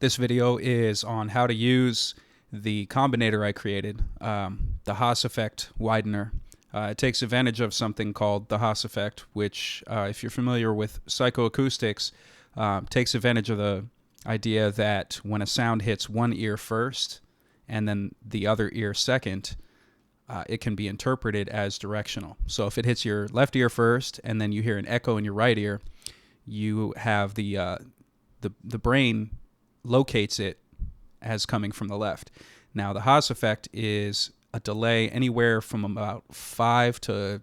This video is on how to use the combinator I created, the Haas Widener. It takes advantage of something called the Haas effect, which, if you're familiar with psychoacoustics, takes advantage of the idea that when a sound hits one ear first and then the other ear second, it can be interpreted as directional. So if it hits your left ear first and then you hear an echo in your right ear, you have the brain locates it as coming from the left. Now, the Haas effect is a delay anywhere from about 5 to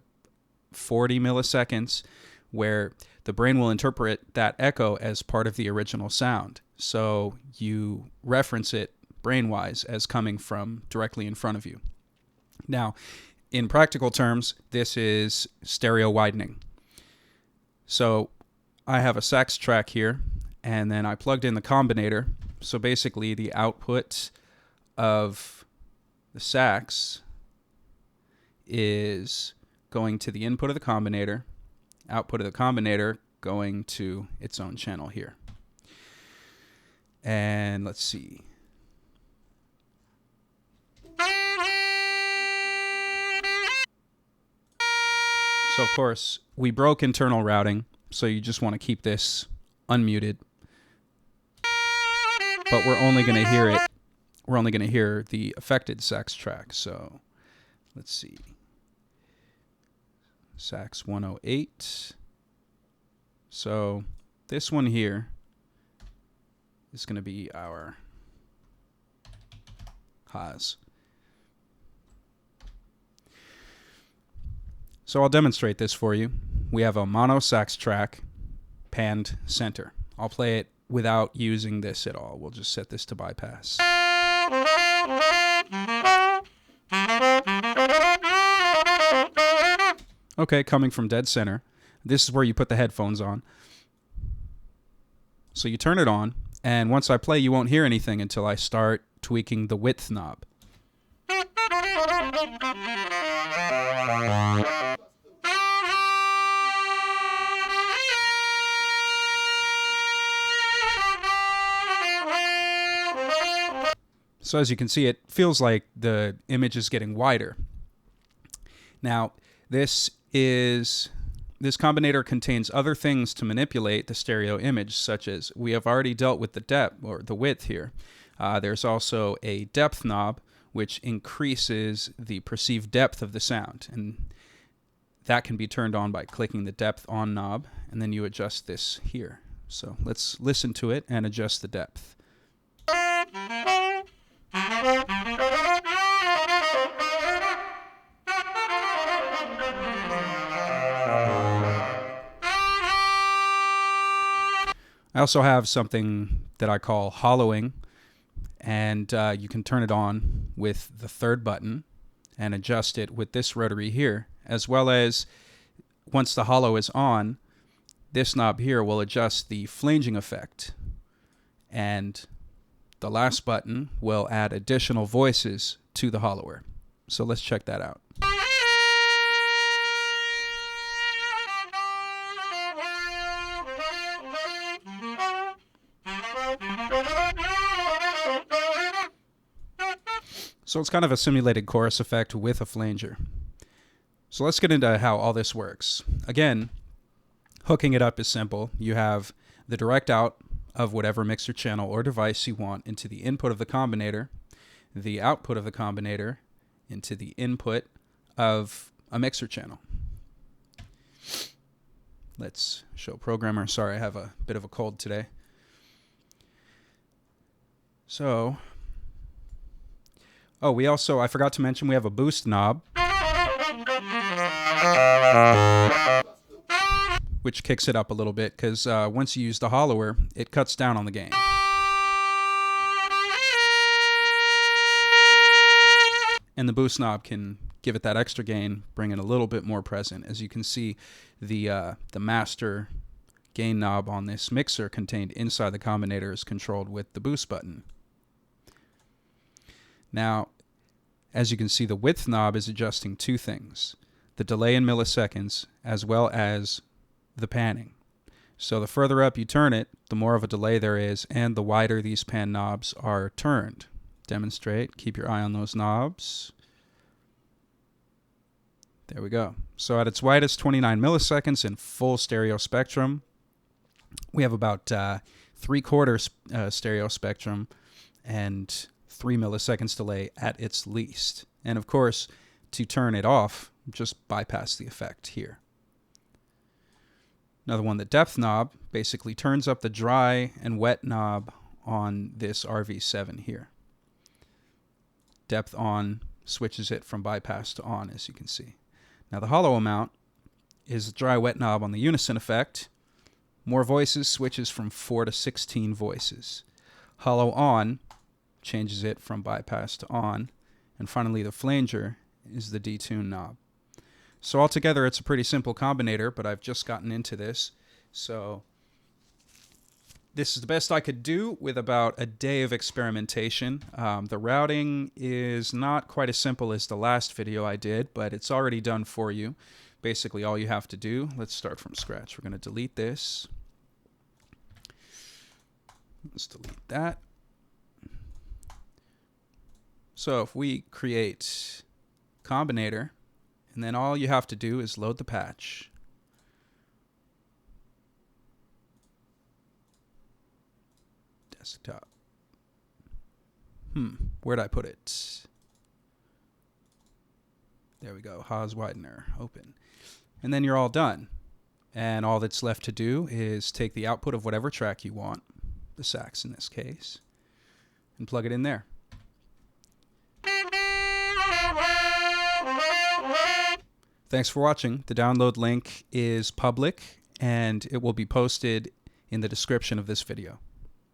40 milliseconds where the brain will interpret that echo as part of the original sound. So you reference it brain-wise as coming from directly in front of you. Now, in practical terms, this is stereo widening. So I have a sax track here, and then I plugged in the combinator. So basically the output of the sax is going to the input of the combinator, output of the combinator going to its own channel here. And let's see. So of course, we broke internal routing, so you just want to keep this unmuted. But we're only going to hear it. We're only going to hear the affected sax track. So let's see. Sax 108. So this one here is going to be our Haas. So I'll demonstrate this for you. We have a mono sax track, panned center. I'll play it without using this at all. We'll just set this to bypass. Okay, coming from dead center. This is where you put the headphones on. So you turn it on, and once I play, you won't hear anything until I start tweaking the width knob. So as you can see, it feels like the image is getting wider. Now, this combinator contains other things to manipulate the stereo image, such as we have already dealt with the depth or the width here. There's also a depth knob, which increases the perceived depth of the sound, and that can be turned on by clicking the depth on knob, and then you adjust this here. So let's listen to it and adjust the depth. I also have something that I call hollowing, and you can turn it on with the third button and adjust it with this rotary here, as well as once the hollow is on, this knob here will adjust the flanging effect, and the last button will add additional voices to the hollower. So let's check that out. So it's kind of a simulated chorus effect with a flanger. So let's get into how all this works. Again, hooking it up is simple. You have the direct out of whatever mixer channel or device you want into the input of the combinator, the output of the combinator into the input of a mixer channel. Let's show programmer. Sorry, I have a bit of a cold today. So, I forgot to mention we have a boost knob, which kicks it up a little bit because once you use the hollower, it cuts down on the gain. And the boost knob can give it that extra gain, bring it a little bit more present. As you can see, the master gain knob on this mixer contained inside the combinator is controlled with the boost button. Now, as you can see, the width knob is adjusting two things: the delay in milliseconds as well as the panning. So the further up you turn it, the more of a delay there is, and the wider these pan knobs are turned. Demonstrate. Keep your eye on those knobs. There we go. So at its widest, 29 milliseconds in full stereo spectrum. We have about 3/4 stereo spectrum and 3 milliseconds delay at its least. And of course, to turn it off, just bypass the effect here. Another one, the depth knob, basically turns up the dry and wet knob on this RV7 here. Depth on switches it from bypass to on, as you can see. Now the hollow amount is the dry wet knob on the unison effect. More voices switches from 4 to 16 voices. Hollow on changes it from bypass to on. And finally the flanger is the detune knob. So altogether it's a pretty simple combinator, but I've just gotten into this. So this is the best I could do with about a day of experimentation. The routing is not quite as simple as the last video I did, but it's already done for you. Basically all you have to do, let's start from scratch. We're going to delete this. Let's delete that. So if we create Combinator, and then all you have to do is load the patch. Desktop. Where'd I put it? There we go. Haas Widener. Open. And then you're all done. And all that's left to do is take the output of whatever track you want, the sax in this case, and plug it in there. Thanks for watching. The download link is public, and it will be posted in the description of this video.